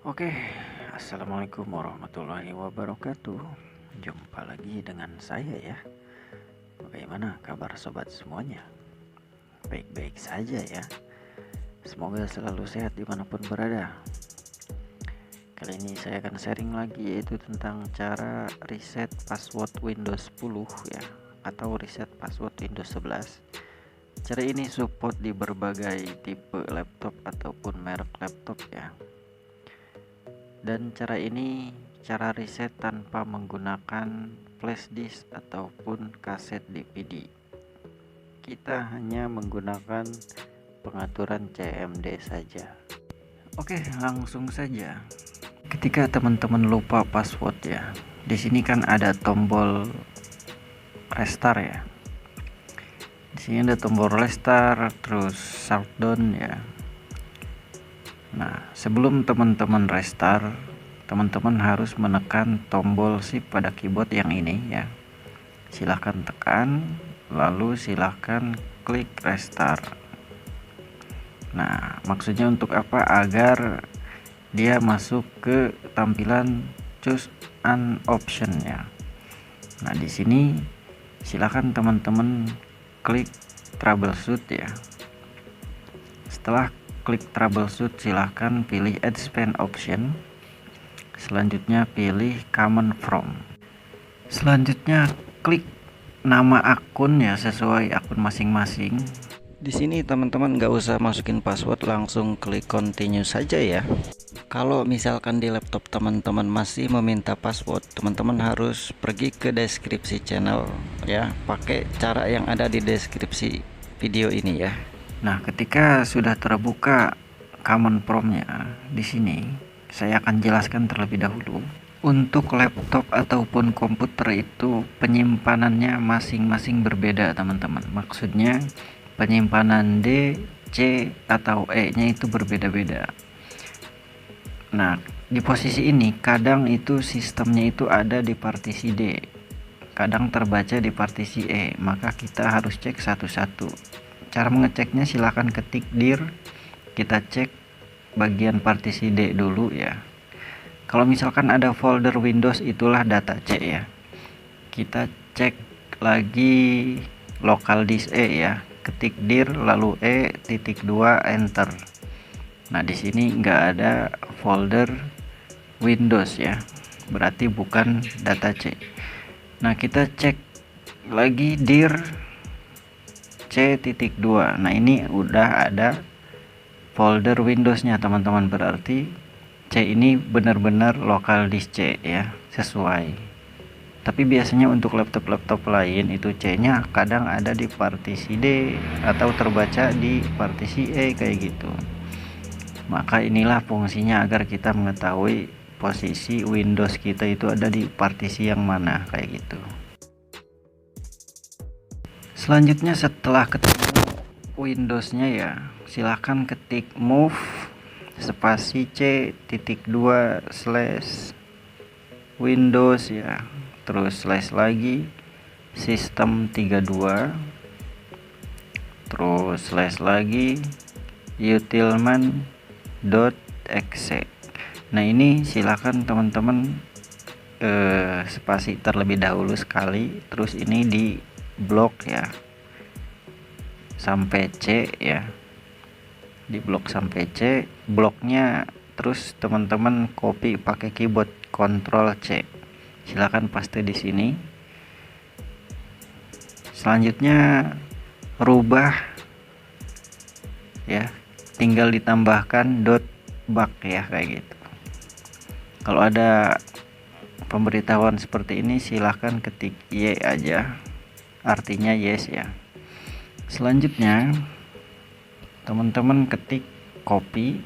Oke, assalamualaikum warahmatullahi wabarakatuh. Jumpa lagi dengan saya ya. Bagaimana kabar sobat semuanya? Baik-baik saja ya. Semoga selalu sehat dimanapun berada. Kali ini saya akan sharing lagi, yaitu tentang cara reset password Windows 10 ya, atau reset password Windows 11. Cara ini support di berbagai tipe laptop ataupun merek laptop ya. Dan cara reset tanpa menggunakan flash disk ataupun kaset DVD. Kita hanya menggunakan pengaturan CMD saja. Oke, langsung saja. Ketika teman-teman lupa password ya, di sini kan ada tombol restart ya. Di sini ada tombol restart, terus shutdown ya. Nah, sebelum teman-teman restart, teman-teman harus menekan tombol shift pada keyboard yang ini ya. Silahkan tekan, lalu silahkan klik restart. Nah, maksudnya untuk apa? Agar dia masuk ke tampilan choose an option ya. Nah, di sini silahkan teman-teman klik troubleshoot ya. Setelah klik troubleshoot, silahkan pilih expand option. Selanjutnya pilih command from. Selanjutnya klik nama akun ya, sesuai akun masing-masing. Di sini teman-teman nggak usah masukin password, langsung klik continue saja ya. Kalau misalkan di laptop teman-teman masih meminta password, teman-teman harus pergi ke deskripsi channel ya, pakai cara yang ada di deskripsi video ini ya. Nah, ketika sudah terbuka command prompt-nya, di sini saya akan jelaskan terlebih dahulu. Untuk laptop ataupun komputer itu penyimpanannya masing-masing berbeda, teman-teman. Maksudnya penyimpanan D, C, atau E-nya itu berbeda-beda. Nah, di posisi ini kadang itu sistemnya itu ada di partisi D, kadang terbaca di partisi E, maka kita harus cek satu-satu. Cara mengeceknya silahkan ketik dir, kita cek bagian partisi D dulu ya. Kalau misalkan ada folder Windows, itulah data C ya. Kita cek lagi local disk E ya, ketik dir lalu E.2 enter. Nah, di sini nggak ada folder Windows ya, berarti bukan data C. Nah, kita cek lagi dir C.2. Nah, ini udah ada folder Windowsnya teman-teman, berarti C ini benar-benar lokal disk C ya, sesuai. Tapi biasanya untuk laptop-laptop lain itu C-nya kadang ada di partisi D atau terbaca di partisi E kayak gitu. Maka inilah fungsinya agar kita mengetahui posisi Windows kita itu ada di partisi yang mana kayak gitu. Selanjutnya setelah ketemu Windowsnya ya, silahkan ketik move spasi C.2 slash Windows ya, terus slash lagi sistem 32, terus slash lagi utilman.exe. Nah, ini silahkan teman-teman spasi terlebih dahulu sekali, terus ini di blok ya sampai C ya, di blok sampai C, bloknya terus teman-teman copy pakai keyboard Ctrl C, silakan paste di sini. Selanjutnya rubah ya, tinggal ditambahkan .bug ya kayak gitu. Kalau ada pemberitahuan seperti ini silahkan ketik Y aja, artinya yes ya. Selanjutnya teman-teman ketik copy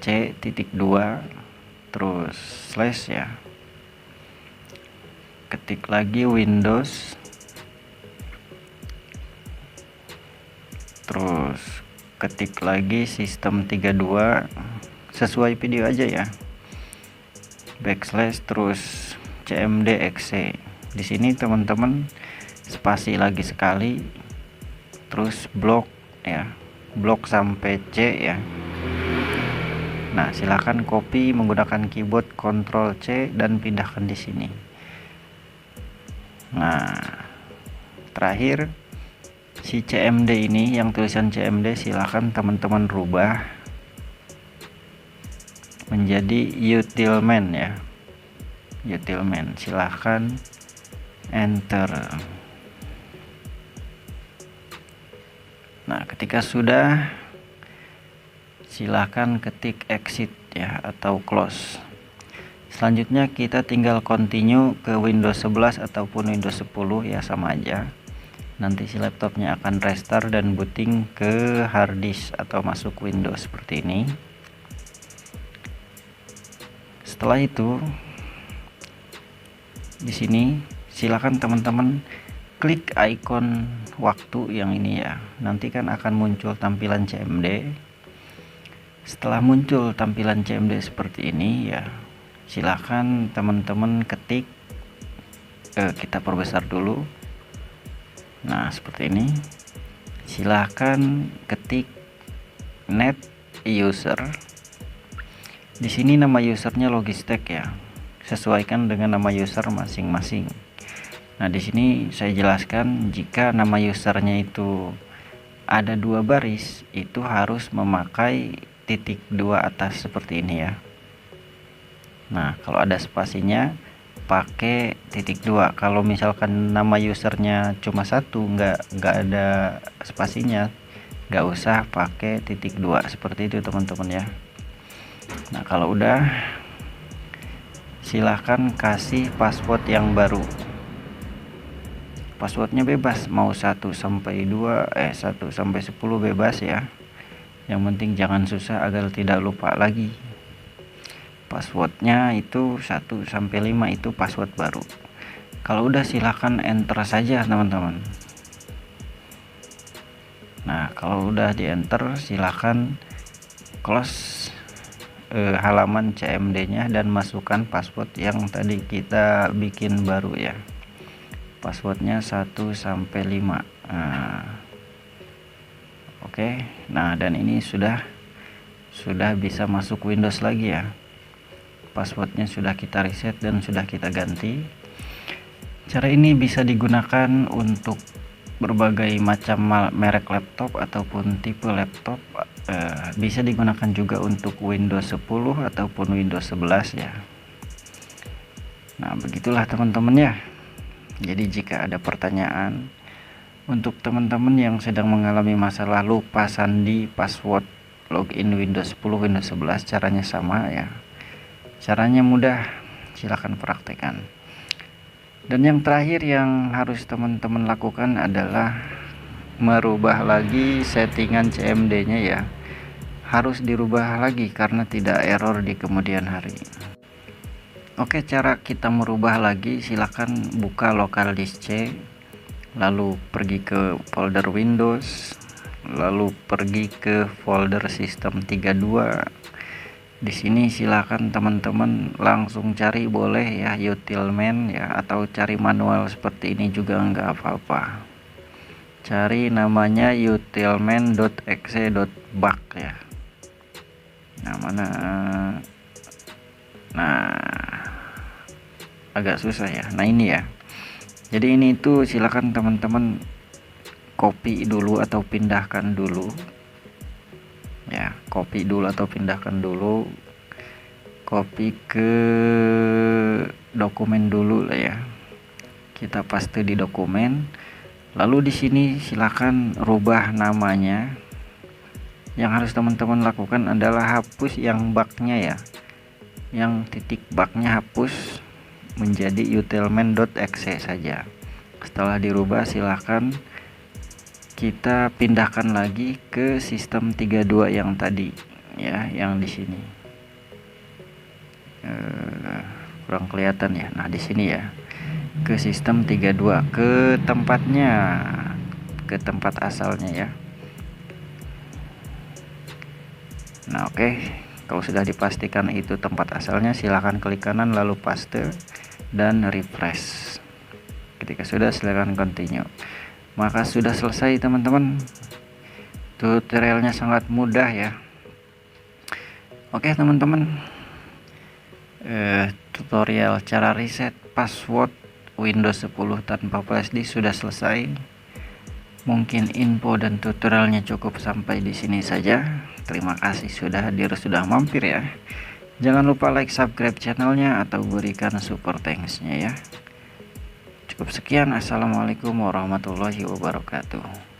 C.2 terus slash ya, ketik lagi Windows, terus ketik lagi sistem 32 sesuai video aja ya, backslash terus cmd.exe. Di sini teman-teman spasi lagi sekali, terus blok ya, blok sampai C ya. Nah, silakan copy menggunakan keyboard Ctrl C dan pindahkan di sini. Nah, terakhir si CMD ini, yang tulisan CMD, silakan teman-teman rubah menjadi utilman ya. Utilman, silahkan enter. Nah, ketika sudah, silahkan ketik exit ya atau close. Selanjutnya kita tinggal continue ke Windows 11 ataupun Windows 10 ya, sama aja. Nanti si laptopnya akan restart dan booting ke hard disk atau masuk Windows seperti ini. Setelah itu, di sini silakan teman-teman klik icon waktu yang ini ya. Nanti kan akan muncul tampilan CMD. Setelah muncul tampilan CMD seperti ini ya, silakan teman-teman ketik, kita perbesar dulu. Nah, seperti ini. Silakan ketik net user. Di sini nama usernya Logitech ya. Sesuaikan dengan nama user masing-masing. Nah, di sini saya jelaskan jika nama usernya itu ada 2 baris, itu harus memakai titik 2 atas seperti ini ya. Nah, kalau ada spasinya pakai titik 2. Kalau misalkan nama usernya cuma 1, nggak ada spasinya, nggak usah pakai titik 2 seperti itu teman-teman ya. Nah, kalau udah, silahkan kasih password yang baru. Passwordnya bebas, mau 1 sampai 10 bebas ya. Yang penting jangan susah agar tidak lupa lagi. Passwordnya itu 1 sampai 5 itu password baru. Kalau udah, silahkan enter saja teman-teman. Nah, kalau udah di enter, silahkan close halaman CMD-nya dan masukkan password yang tadi kita bikin baru ya. Passwordnya 1 sampai 5. Oke. Nah, dan ini sudah bisa masuk Windows lagi ya. Passwordnya sudah kita reset dan sudah kita ganti. Cara ini bisa digunakan untuk berbagai macam merek laptop ataupun tipe laptop. Bisa digunakan juga untuk Windows 10 ataupun Windows 11 ya. Nah, begitulah teman-teman ya. Jadi jika ada pertanyaan untuk teman-teman yang sedang mengalami masalah lupa sandi password login Windows 10 Windows 11, caranya sama ya. Caranya mudah, silahkan praktekkan. Dan yang terakhir yang harus teman-teman lakukan adalah merubah lagi settingan CMD-nya ya. Harus dirubah lagi karena tidak error di kemudian hari. Oke, cara kita merubah lagi, silakan buka local disk C, lalu pergi ke folder Windows, lalu pergi ke folder sistem 32. Di sini silakan teman-teman langsung cari boleh ya utilman ya, atau cari manual seperti ini juga enggak apa-apa. Cari namanya utilman.exe.bug ya. Nah, mana? Nah, agak susah ya. Nah, ini ya. Jadi ini itu silakan teman-teman copy dulu atau pindahkan dulu. Ya, copy dulu atau pindahkan dulu. Copy ke dokumen dulu lah ya. Kita paste di dokumen. Lalu di sini silakan rubah namanya. Yang harus teman-teman lakukan adalah hapus yang bugnya ya. Yang titik bugnya hapus menjadi utilman.exe saja. Setelah dirubah, silakan kita pindahkan lagi ke sistem 32 yang tadi ya, yang di sini. Kurang kelihatan ya. Nah, di sini ya. Ke sistem 32, ke tempatnya, ke tempat asalnya ya. Nah, oke. Kalau sudah dipastikan itu tempat asalnya, silahkan klik kanan lalu paste dan refresh. Ketika sudah, silahkan continue. Maka sudah selesai teman-teman. Tutorialnya sangat mudah ya. Oke teman-teman, tutorial cara reset password Windows 10 tanpa FlashDisk sudah selesai. Mungkin info dan tutorialnya cukup sampai di sini saja. Terima kasih sudah hadir, sudah mampir ya. Jangan lupa like, subscribe channelnya atau berikan support thanks-nya ya. Cukup sekian, assalamualaikum warahmatullahi wabarakatuh.